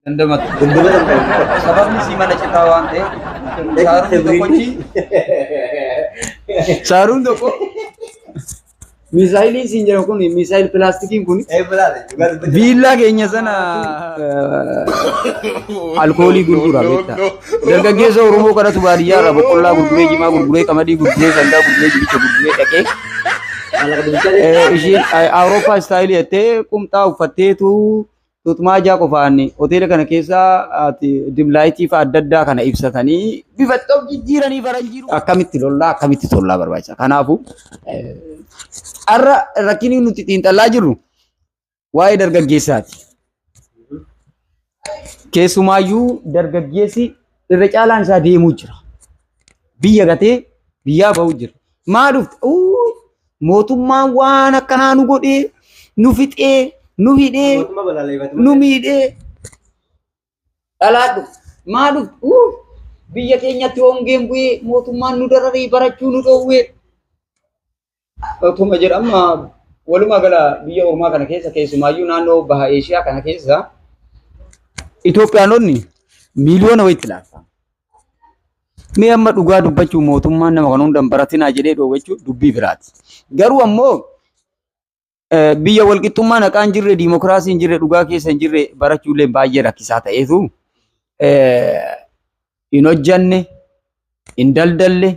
Dandamat. Sababni si mana cita waan ta'eef Shaarun tokko misaayilii siin jedhamu kun misaayil pilaastikiin kun viillaa keenya sana alkoolii gurgura beektaa. Dargaggeessa Oromoo kanatu baadiyyaa irraa boqqollaa gurguree, jimaa gurguree, qamadii gurguree, sangaa gurguree, jibicha gurguree dhaqee ishiin Awurooppaa istaayilii jettee qumxaa uffatteetu tutmaa jaa qofaan hoteela kana keessa dimlaayitii fa adda addaa kana ibsatanii bifa tokko jijjiiranii faranjiiru. Akkamitti tollaa barbaachisa. Kanaafuu har'a rakkinni nuti xiinxallaa jirru waa'ee dargaggeessaati. Keessumaayyuu dargaggeessi irra caalaan isaa deemuu jira. Biyya gatee biyyaa bahuu jira. Maa dhufte mootummaan waan akkanaa nu godhee nu fixee nu hidhee nu miidhee dhalaadhu maa dhufte biyya keenyatti hongeen bu'ee mootummaan nu dararee barachuu nu dhoowwee otuma jedhama. Walumaa gala biyya ormaa kana keessa keessumaayyuu naannoo baha Eeshiyaa kana keessa Itoophiyaanonni miiliyoona wayitti laafaa. Mee amma dhugaa dubbachuu mootummaan nama kan hundan baratinaa jedhee dhoowwachuu dubbii biraati. Garuu ammoo biyya walqixxummaa naqaan jirre diimokiraasiin jirre dhugaa keessa hin jirre barachuullee baay'ee rakkisaa ta'eetu hin hojjanne, hin daldalle,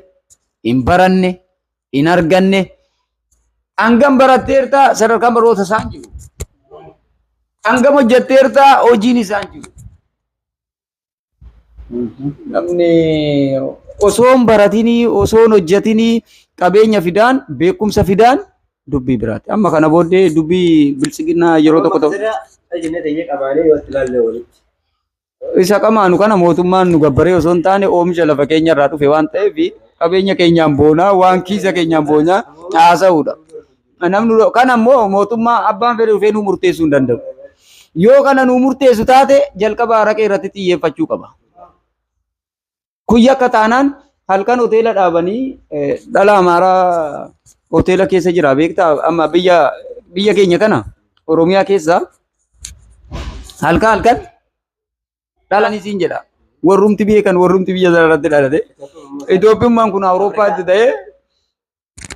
hin baranne, hin arganne. Hangam baratteertaa sadarkaan barnoota isaan jiru. Hangam hojjetteertaa hojiin isaan jiru. Namni osoo hin baratinii, osoo hin hojjetinii qabeenya fidaan, beekumsa fidaan dubbii biraati. Amma kana booddee dubbii bilchiginaa yeroo tokko ta'u. Isa qamaanu kana mootummaan nu gabbaree osoo hin taane oomisha lafa keenya irraa dhufe waan ta'eef qabeenya keenyaan boonaa waan kiisa keenyaan boonaa haasa'uudha. Namni kana immoo mootummaa abbaan fedhe dhufee nu murteessuu hin danda'u. Yoo kana nu murteessu taate jalqaba haraqee irratti xiyyeeffachuu qaba. Kuyya akka taanaan halkan hoteela dhaabanii dhala Amaaraa hoteela keessa jira beektaa. Amma biyya keenya kana Oromiyaa keessa halkan dhalanii siin jedha. Warrumti beekan warrumti biyya irratti dhalate. Itoophiyummaan kun Awurooppaatti ta'ee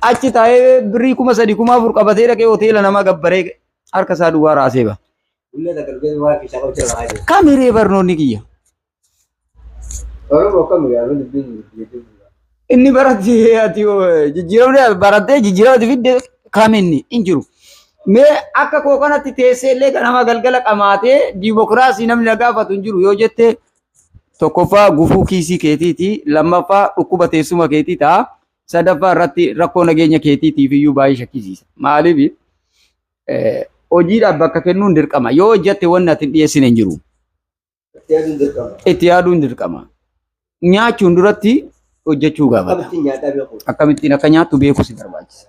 achi taa'ee birrii 3,000 qabatee dhaqee hoteela nama gabbaree harka isaa duwwaa raasee ba'a. Kamiree barnoonni kiyya. Inni baratee ati jijjiiramni baratee jijjiiramati fidde kaminni hin jiru. Mee akka koo kanatti teessee illee ganama galgala qamaatee diimokiraasii namni na gaafatu hin jiru yoo jette tokkoffaa gufuu kiisii keetiiti, lammaffaa dhukkuba teessuma keetii ta'a, sadaffaa irratti rakkoo nageenya keetiitiif iyyuu baay'ee shakkisiisa. Maaliif hojiidhaaf bakka kennuun dirqama. Yoo hojjette wanni ati dhiyeessine hin jiru. Itti yaaduun dirqama. Nyaachuun duratti hojjechuu gaafata. Akkamittiin akka nyaattu beekuu si barbaachisa.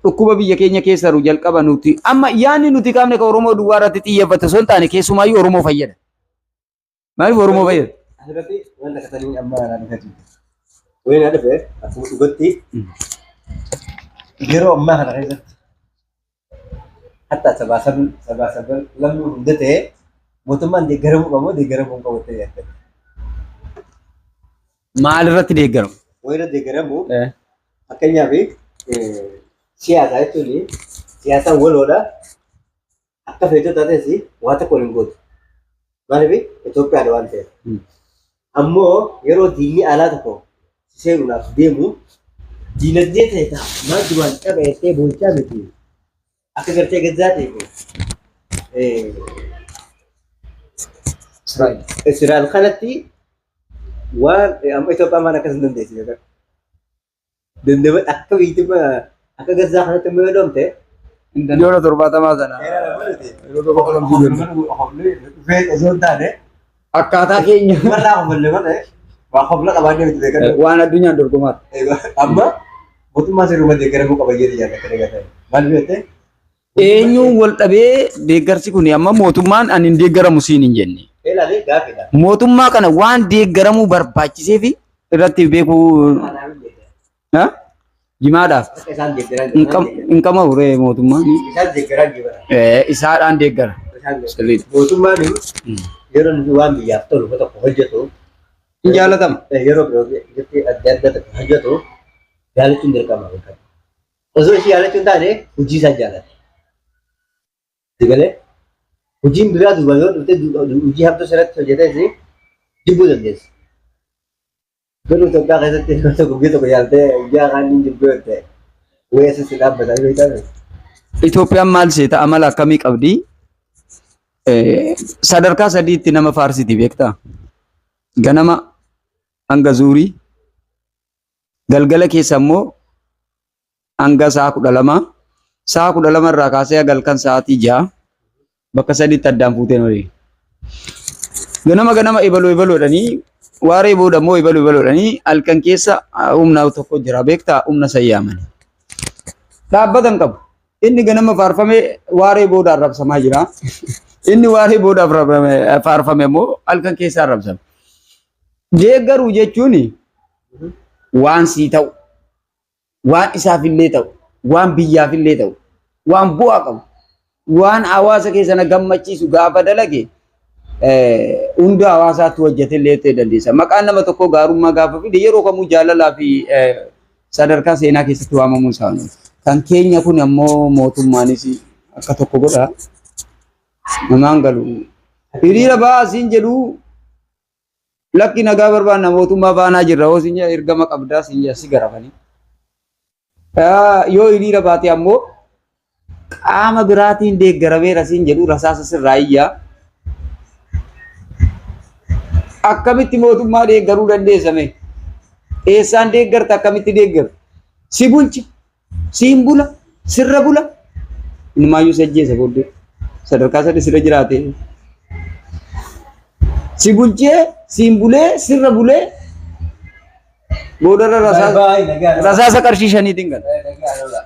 Dhukkuba biyya keenya keessa jiru jalqaba nuti amma yaanni nuti qaamne ka Oromoo duwwaa irratti xiyyeeffate osoo hin taane keessumaayyuu Oromoo fayyada. Maaliif Oromoo fayyada? Asirratti wanta katanii amma dhufati. Wayina dhufe akkuma dhugatti yeroo ammaa kana keessatti hatta sabaa lamni hunda ta'e mootummaan deeggaramuu qabu deeggaramuu qabu ta'e yaadda. Maal irratti deeggaramu? Wayina deeggaramu fakkeenyaaf siyaasa jechuun siyaasaan waloodha. Akka feetoo taates waa tokko hin gootu. Maaliif Itoophiyaadha waan ta'eef. Ammoo yeroo diinni alaa tokko seenuudhaaf deemu diinagdee ta'e ta'a. Maal duraan qabeessee boochaa miti. Akka gartee gazzaa ta'e Israa'el kanatti waan amma Itoophiyaan waan akkas hin dandeessu. Dandamee akka biyyattii akka gazzaa kanatti immoo yoo dhoomte Miliyoona 70 sana. Akkaataa keenya. Waan addunyaan dorgomaadha. Amma mootummaa sirriiwwan deeggaramuu qaba jedhee yaadda. Maal beekte? Eenyuun wal dhabee deeggarsi kun amma mootummaan ani hin deeggaramu siin hin jenne. Mootummaa kana waan deeggaramuu barbaachiseef irratti beekuu jimaadhaaf hin qama uree mootummaan isaadhaan deeggara. Sirriidha. Mootummaan yeroo nuti waan biyyaaf tolu tokko hojjetu Hin jaalatama. yeroo biroo jettee adda adda tokko hojjetu jaalachuun dirqama beekama. Osoo ishee jaalachuun taane hojii isaa jaalata. Digalee hojiin biraa duuba yoo dhufte hojii hamtuu sirratti hojjetee jibbuu dandeessa. Garuu Itoophiyaa keessatti tokko tokko jaallatee hojii afaan hin jibbuu yoo ta'e weessa si dhaabbataa yoo ta'e. Itoophiyaan maal seeta amala akkamii qabdi? Sadarkaa sadiitti nama faarsiti beektaa? Ganama hanga zuurii, galgala keessa immoo hanga sa'a 12, sa'a 12 irraa kaasee galkan sa'aatii 6 bakka sadiitti addaan fuuteen olii. Ganama ibaluudhanii waaree booda immoo ibaluudhanii halkan keessa humna tokko jira beektaa? Humna sayyaamani. Dhaabbatan qabu. Inni ganama faarfame waaree booda arrabsamaa jira. Inni waaree booda faarfame immoo halkan keessa arrabsama. Deeggaruu jechuun waan sii ta'u, waan isaafillee ta'u, waan biyyaafillee ta'u, waan bu'aa qabu, waan hawaasa keessana gammachiisu gaafa dalage hunda hawaasaatti hojjetellee ta'uu dandeessa. Maqaan nama tokko gaarummaa gaafa fide yeroo kamuu jaalalaa fi sadarkaa seenaa keessatti waamamuun isaanii. Kan keenya kun ammoo mootummaanis akka tokko godha. Namaan galu. Hiriira ba'aa siin jedhu lakki nagaa barbaanna mootummaa baanaa jirra. Hoo siin ergama qabdaa siin si garafanii. Yoo hiriira baate ammoo qaama biraatiin deeggarameera siin jedhu rasaasa sirraa iyyaa. Akkamitti mootummaa deeggaruu dandeessame? Eessaan deeggarta akkamitti deeggarta? Si bulcha. Siin bula, sirra bula. Ilmaayyuu sajjeessa booddee sadarkaa sadii sirra jiraate. Si bulchee, siin bulee, sirra bulee boodarra rasaasa qarshii 5tiin gala.